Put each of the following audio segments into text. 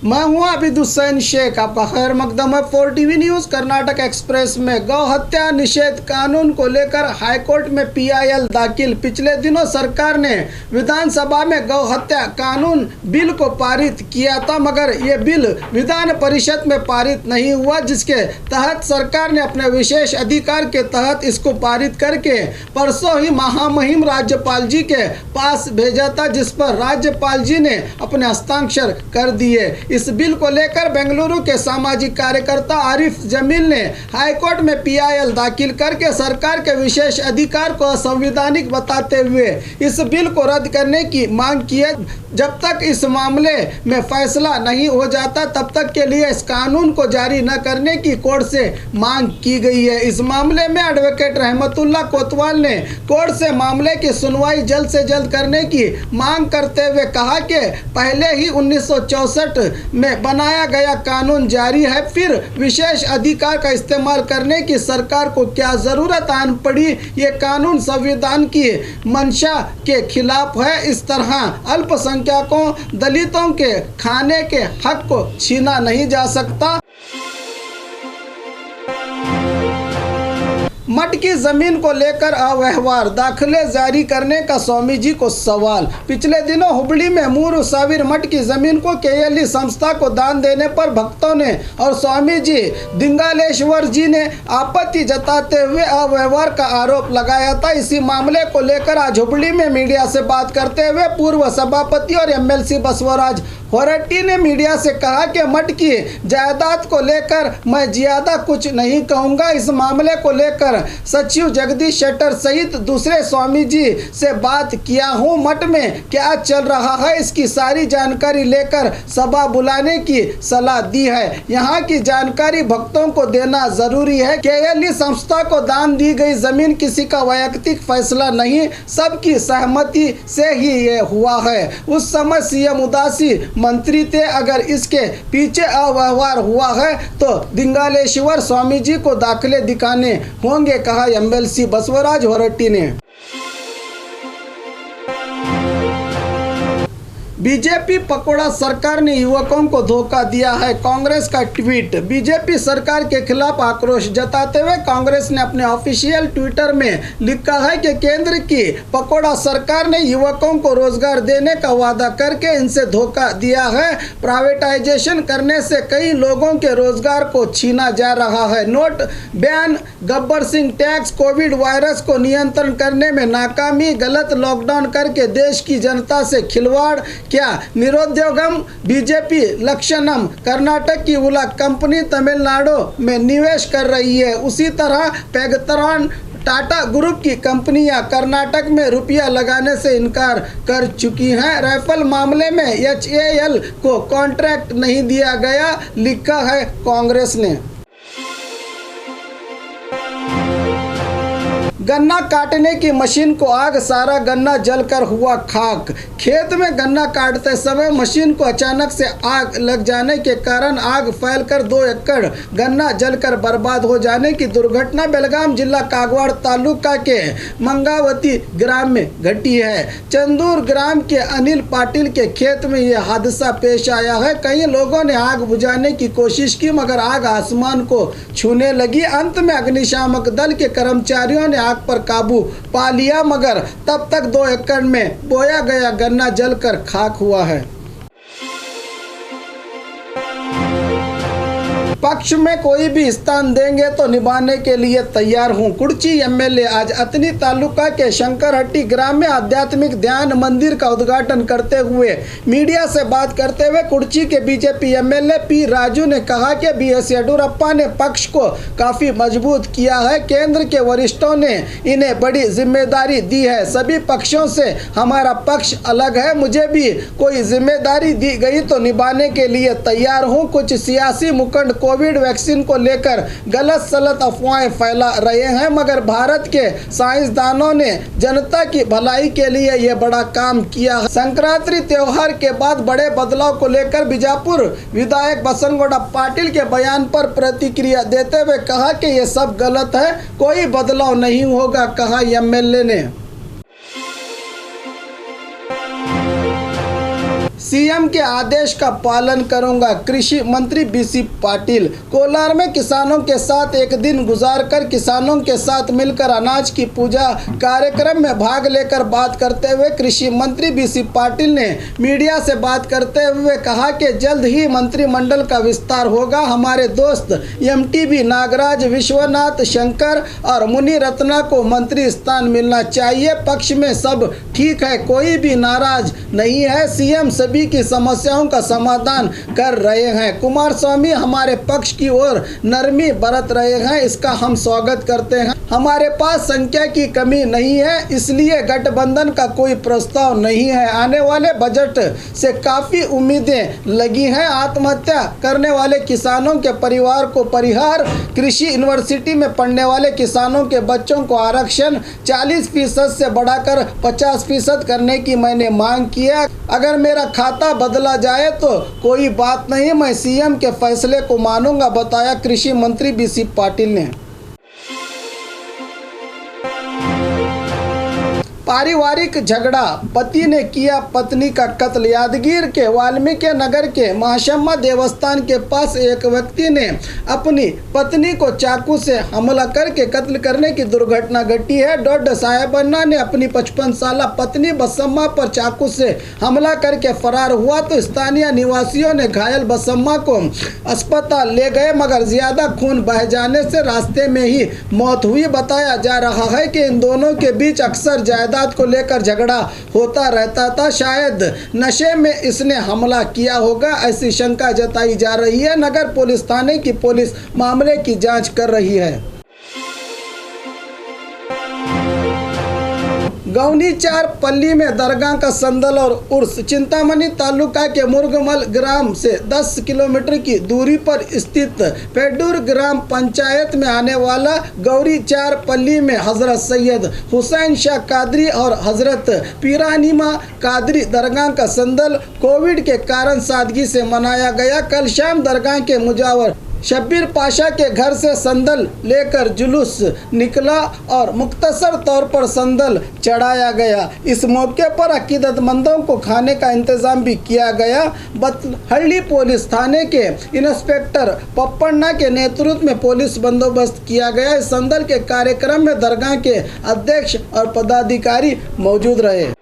मैं हूं आबिद हुसैन शेख, आपका खैर मकदम है 4TV न्यूज़। कर्नाटक एक्सप्रेस में गौ हत्या निषेध कानून को लेकर हाईकोर्ट में PIL दाखिल। पिछले दिनों सरकार ने विधानसभा में गौ हत्या कानून बिल को पारित किया था, मगर ये बिल विधान परिषद में पारित नहीं हुआ, जिसके तहत सरकार ने अपने विशेष अधिकार के तहत इसको पारित करके परसों ही महामहिम राज्यपाल जी के पास भेजा था, जिस पर राज्यपाल जी ने अपने हस्ताक्षर कर दिए। इस बिल को लेकर बेंगलुरु के सामाजिक कार्यकर्ता आरिफ जमील ने हाईकोर्ट में PIL दाखिल करके सरकार के विशेष अधिकार को असंवैधानिक बताते हुए इस बिल को रद्द करने की मांग की है। जब तक इस मामले में फैसला नहीं हो जाता, तब तक के लिए इस कानून को जारी न करने की कोर्ट से मांग की गई है। इस मामले में एडवोकेट रहमतुल्लाह कोतवाल ने कोर्ट से मामले की सुनवाई जल्द से जल्द करने की मांग करते हुए कहा कि पहले ही 1964 में बनाया गया कानून जारी है, फिर विशेष अधिकार का इस्तेमाल करने की सरकार को क्या ज़रूरत आन पड़ी। ये कानून संविधान की मंशा के खिलाफ है। इस तरह अल्पसंख्यकों, दलितों के खाने के हक को छीना नहीं जा सकता। मठ की जमीन को लेकर अव्यवहार, दाखिले जारी करने का स्वामी जी को सवाल। पिछले दिनों हुबली में मूर साविर मठ की जमीन को KLE संस्था को दान देने पर भक्तों ने और स्वामी जी दिंगालेश्वर जी ने आपत्ति जताते हुए अव्यवहार का आरोप लगाया था। इसी मामले को लेकर आज हुबली में मीडिया से बात करते हुए पूर्व सभापति और MLC बसवराज होरट्टी ने मीडिया से कहा कि मठ की जायदाद को लेकर मैं ज्यादा कुछ नहीं कहूँगा। इस मामले को लेकर सचिव जगदीश शेट्टर सहित दूसरे स्वामी जी से बात किया हूँ। मठ में क्या चल रहा है, इसकी सारी जानकारी लेकर सभा बुलाने की सलाह दी है। यहाँ की जानकारी भक्तों को देना जरूरी है। KLE संस्था को दान दी गई जमीन किसी का वैयक्तिक फैसला नहीं, सबकी सहमति से ही ये हुआ है। उस समय CM उदासी मंत्री थे। अगर इसके पीछे अव्यवहार हुआ है तो दिंगालेश्वर स्वामी जी को दाखिले दिखाने होंगे, कहा MLC बसवराज होरट्टी ने। बीजेपी पकोड़ा सरकार ने युवकों को धोखा दिया है, कांग्रेस का ट्वीट। बीजेपी सरकार के खिलाफ आक्रोश जताते हुए कांग्रेस ने अपने ऑफिशियल ट्विटर में लिखा है कि केंद्र की पकोड़ा सरकार ने युवकों को रोजगार देने का वादा करके इनसे धोखा दिया है। प्राइवेटाइजेशन करने से कई लोगों के रोजगार को छीना जा रहा है। Note ban, Gabbar Singh tax, Covid virus को नियंत्रण करने में नाकामी, गलत लॉकडाउन करके देश की जनता से खिलवाड़, क्या निरुद्योगम, बीजेपी लक्षणम, कर्नाटक की उला कंपनी तमिलनाडु में निवेश कर रही है। उसी तरह पैगतरान टाटा ग्रुप की कंपनियां कर्नाटक में रुपया लगाने से इनकार कर चुकी हैं। राइफल मामले में HAL को कॉन्ट्रैक्ट नहीं दिया गया, लिखा है कांग्रेस ने। गन्ना काटने की मशीन को आग, सारा गन्ना जलकर हुआ खाक। खेत में गन्ना काटते समय मशीन को अचानक से आग लग जाने के कारण आग फैलकर 2 एकड़ गन्ना जलकर बर्बाद हो जाने की दुर्घटना बेलगाम जिला कागवाड़ तालुका के मंगावती ग्राम में घटी है। चंदूर ग्राम के अनिल पाटिल के खेत में यह हादसा पेश आया है। कई लोगों ने आग बुझाने की कोशिश की, मगर आग आसमान को छूने लगी। अंत में अग्निशामक दल के कर्मचारियों ने पर काबू पा लिया, मगर तब तक 2 एकड़ में बोया गया गन्ना जलकर खाक हुआ है। पक्ष में कोई भी स्थान देंगे तो निभाने के लिए तैयार हूं। कुर्ची MLA आज अतनी तालुका के शंकरहट्टी ग्राम में आध्यात्मिक ध्यान मंदिर का उद्घाटन करते हुए मीडिया से बात करते हुए कुर्ची के बीजेपी MLA P राजू ने कहा कि BS येडियुरप्पा ने पक्ष को काफी मजबूत किया है। केंद्र के वरिष्ठों ने इन्हें बड़ी जिम्मेदारी दी है। सभी पक्षों से हमारा पक्ष अलग है। मुझे भी कोई जिम्मेदारी दी गई तो निभाने के लिए तैयार हूँ। कुछ सियासी मुखंड कोविड वैक्सीन को लेकर गलत सलत अफवाहें फैला रहे हैं, मगर भारत के साइंसदानों ने जनता की भलाई के लिए यह बड़ा काम किया। संक्रांति त्योहार के बाद बड़े बदलाव को लेकर बीजापुर विधायक बसनगौड़ा पाटिल के बयान पर प्रतिक्रिया देते हुए कहा कि यह सब गलत है, कोई बदलाव नहीं होगा, कहा MLA ने। सीएम के आदेश का पालन करूंगा, कृषि मंत्री बीसी पाटिल। कोलार में किसानों के साथ एक दिन गुजारकर किसानों के साथ मिलकर अनाज की पूजा कार्यक्रम में भाग लेकर बात करते हुए कृषि मंत्री बीसी पाटिल ने मीडिया से बात करते हुए कहा कि जल्द ही मंत्रिमंडल का विस्तार होगा। हमारे दोस्त एमटीबी नागराज, विश्वनाथ शंकर और मुनि रत्ना को मंत्री स्थान मिलना चाहिए। पक्ष में सब ठीक है, कोई भी नाराज नहीं है। सीएम सभी की समस्याओं का समाधान कर रहे हैं। कुमारस्वामी हमारे पक्ष की ओर नरमी बरत रहे हैं, इसका हम स्वागत करते हैं। हमारे पास संख्या की कमी नहीं है, इसलिए गठबंधन का कोई प्रस्ताव नहीं है। आने वाले बजट से काफ़ी उम्मीदें लगी हैं। आत्महत्या करने वाले किसानों के परिवार को परिहार, कृषि यूनिवर्सिटी में पढ़ने वाले किसानों के बच्चों को आरक्षण 40% से बढ़ाकर 50% करने की मैंने मांग की है। अगर मेरा खाता बदला जाए तो कोई बात नहीं, मैं सीएम के फैसले को मानूंगा, बताया कृषि मंत्री बीसी पाटिल ने। पारिवारिक झगड़ा, पति ने किया पत्नी का कत्ल। यादगीर के वाल्मीकि नगर के महाशम्मा देवस्थान के पास एक व्यक्ति ने अपनी पत्नी को चाकू से हमला करके कत्ल करने की दुर्घटना घटी है। डोड साहेबन्ना ने अपनी 55 साल पत्नी बसम्मा पर चाकू से हमला करके फरार हुआ तो स्थानीय निवासियों ने घायल बसम्मा को अस्पताल ले गए, मगर ज्यादा खून बह जाने से रास्ते में ही मौत हुई। बताया जा रहा है कि इन दोनों के बीच अक्सर जायदाद को लेकर झगड़ा होता रहता था। शायद नशे में इसने हमला किया होगा, ऐसी शंका जताई जा रही है। नगर पुलिस थाने की पुलिस मामले की जांच कर रही है। गौनी चार पल्ली में दरगाह का संदल और उर्स। चिंतामणि तालुका के मुर्गमल ग्राम से 10 किलोमीटर की दूरी पर स्थित पेडूर ग्राम पंचायत में आने वाला गौरी चार पल्ली में हजरत सैयद हुसैन शाह कादरी और हजरत पीरानिमा कादरी दरगाह का संदल कोविड के कारण सादगी से मनाया गया। कल शाम दरगाह के मुजावर शब्बीर पाशा के घर से संदल लेकर जुलूस निकला और मुख्तसर तौर पर संदल चढ़ाया गया। इस मौके पर अकीदतमंदों को खाने का इंतजाम भी किया गया। बतहल्ली पुलिस थाने के इंस्पेक्टर पप्पन्ना के नेतृत्व में पुलिस बंदोबस्त किया गया। इस संदल के कार्यक्रम में दरगाह के अध्यक्ष और पदाधिकारी मौजूद रहे।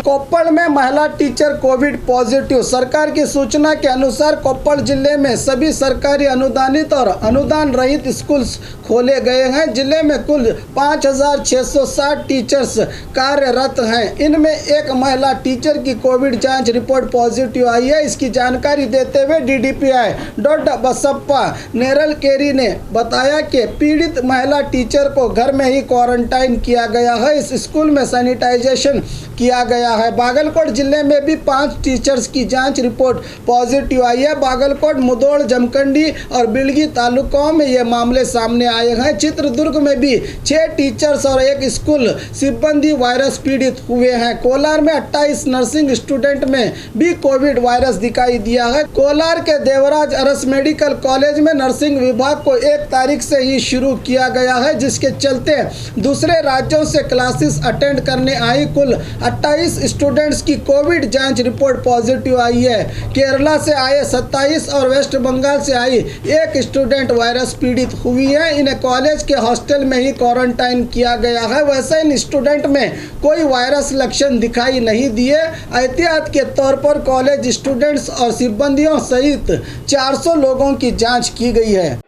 कोप्पड़ में महिला टीचर कोविड पॉजिटिव। सरकार की सूचना के अनुसार कोप्पड़ जिले में सभी सरकारी अनुदानित और अनुदान रहित स्कूल खोले गए हैं। जिले में कुल 5,660 टीचर्स कार्यरत हैं। इनमें एक महिला टीचर की कोविड जांच रिपोर्ट पॉजिटिव आई है। इसकी जानकारी देते हुए डीडीपीआई डॉ बसप्पा नेरलकेरी ने बताया कि पीड़ित महिला टीचर को घर में ही क्वारंटाइन किया गया है। इस स्कूल में सैनिटाइजेशन किया गया है। बागलकोट जिले में भी 5 टीचर्स की जांच रिपोर्ट पॉजिटिव आई है। बागलकोट, मुधोल, जमखंडी और बिलगी तालुकों में ये मामले सामने आए हैं। चित्रदुर्ग में भी 6 टीचर्स और 1 स्कूल सिब्बंदी वायरस पीड़ित हुए हैं। कोलार में 28 नर्सिंग स्टूडेंट में भी कोविड वायरस दिखाई दिया है। कोलार के देवराज अरस मेडिकल कॉलेज में नर्सिंग विभाग को 1 तारीख से ही शुरू किया गया है, जिसके चलते दूसरे राज्यों से क्लासेस अटेंड करने आई कुल 28 स्टूडेंट्स की कोविड जांच रिपोर्ट पॉजिटिव आई है। केरला से आए 27 और वेस्ट बंगाल से आई 1 स्टूडेंट वायरस पीड़ित हुई है। इन्हें कॉलेज के हॉस्टल में ही क्वारंटाइन किया गया है। वैसे इन स्टूडेंट में कोई वायरस लक्षण दिखाई नहीं दिए। एहतियात के तौर पर कॉलेज स्टूडेंट्स और सिब्बंदियों सहित 400 लोगों की जाँच की गई है।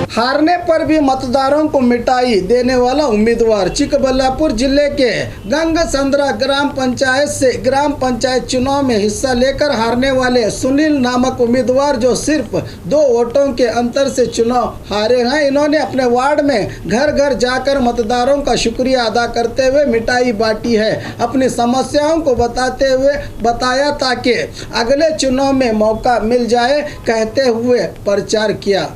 हारने पर भी मतदारों को मिटाई देने वाला उम्मीदवार। चिकबल्लापुर जिले के गंगसंद्रा ग्राम पंचायत से ग्राम पंचायत चुनाव में हिस्सा लेकर हारने वाले सुनील नामक उम्मीदवार, जो सिर्फ 2 वोटों के अंतर से चुनाव हारे हैं, इन्होंने अपने वार्ड में घर घर जाकर मतदारों का शुक्रिया अदा करते हुए मिठाई बांटी है। अपनी समस्याओं को बताते हुए बताया ताकि अगले चुनाव में मौका मिल जाए, कहते हुए प्रचार किया।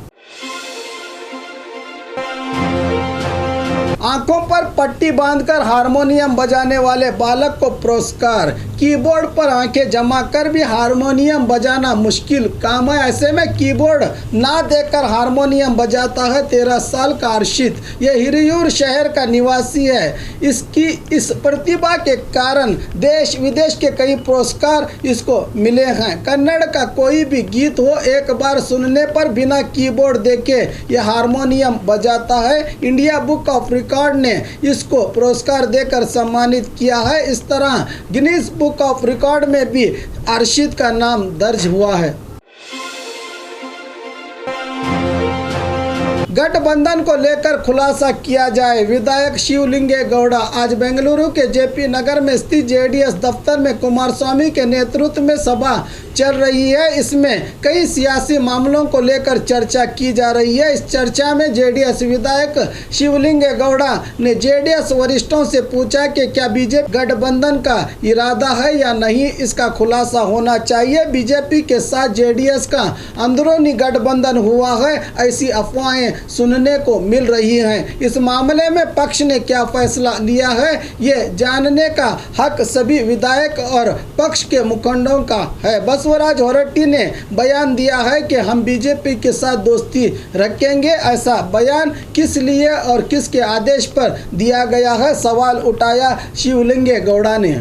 आंखों पर पट्टी बांधकर हारमोनियम बजाने वाले बालक को पुरस्कार। कीबोर्ड पर आंखें जमा कर भी हारमोनियम बजाना मुश्किल काम है। ऐसे में कीबोर्ड ना देकर हारमोनियम बजाता है 13 साल का अर्शित। यह हिरियूर शहर का निवासी है। इसकी इस प्रतिभा के कारण देश विदेश के कई पुरस्कार इसको मिले हैं। कन्नड़ का कोई भी गीत हो, एक बार सुनने पर बिना कीबोर्ड देखे यह हारमोनियम बजाता है। इंडिया बुक ऑफ रिकॉर्ड ने इसको पुरस्कार देकर सम्मानित किया है। इस तरह गिनीज बुक ऑफ रिकॉर्ड में भी अर्शित का नाम दर्ज हुआ है। गठबंधन को लेकर खुलासा किया जाए। विधायक शिवलिंगे गौड़ा आज बेंगलुरु के जेपी नगर में स्थित जेडीएस दफ्तर में कुमारस्वामी के नेतृत्व में सभा चल रही है। इसमें कई सियासी मामलों को लेकर चर्चा की जा रही है। इस चर्चा में जेडीएस विधायक शिवलिंगे गौड़ा ने जेडीएस वरिष्ठों से पूछा कि क्या बीजेपी गठबंधन का इरादा है या नहीं, इसका खुलासा होना चाहिए। बीजेपी के साथ जेडीएस का अंदरूनी गठबंधन हुआ है, ऐसी अफवाहें सुनने को मिल रही हैं। इस मामले में पक्ष ने क्या फैसला लिया है, ये जानने का हक सभी विधायक और पक्ष के मुखंडों का है। बसवराज होराट्टी ने बयान दिया है कि हम बीजेपी के साथ दोस्ती रखेंगे। ऐसा बयान किस लिए और किसके आदेश पर दिया गया है, सवाल उठाया शिवलिंगे गौड़ा ने।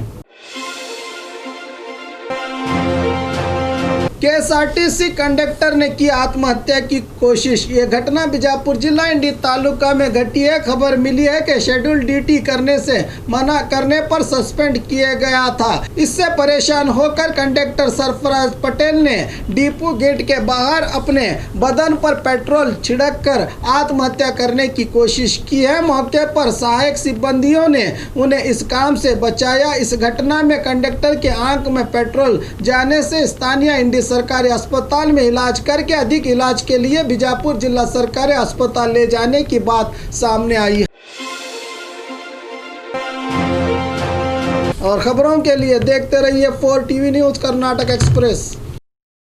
केएसआरटीसी कंडक्टर ने की आत्महत्या की कोशिश। ये घटना बीजापुर जिला इंडी तालुका में घटी है। खबर मिली है कि शेड्यूल ड्यूटी करने से मना करने पर सस्पेंड किया गया था। इससे परेशान होकर कंडक्टर सरफराज पटेल ने डिपो गेट के बाहर अपने बदन पर पेट्रोल छिड़क कर आत्महत्या करने की कोशिश की है। मौके पर सहायक सिब्बंदियों ने उन्हें इस काम से बचाया। इस घटना में कंडक्टर के आंख में पेट्रोल जाने से स्थानीय इंडी सरकारी अस्पताल में इलाज करके अधिक इलाज के लिए बीजापुर जिला सरकारी अस्पताल ले जाने की बात सामने आई है। और खबरों के लिए देखते रहिए 4 टीवी न्यूज़ कर्नाटक एक्सप्रेस।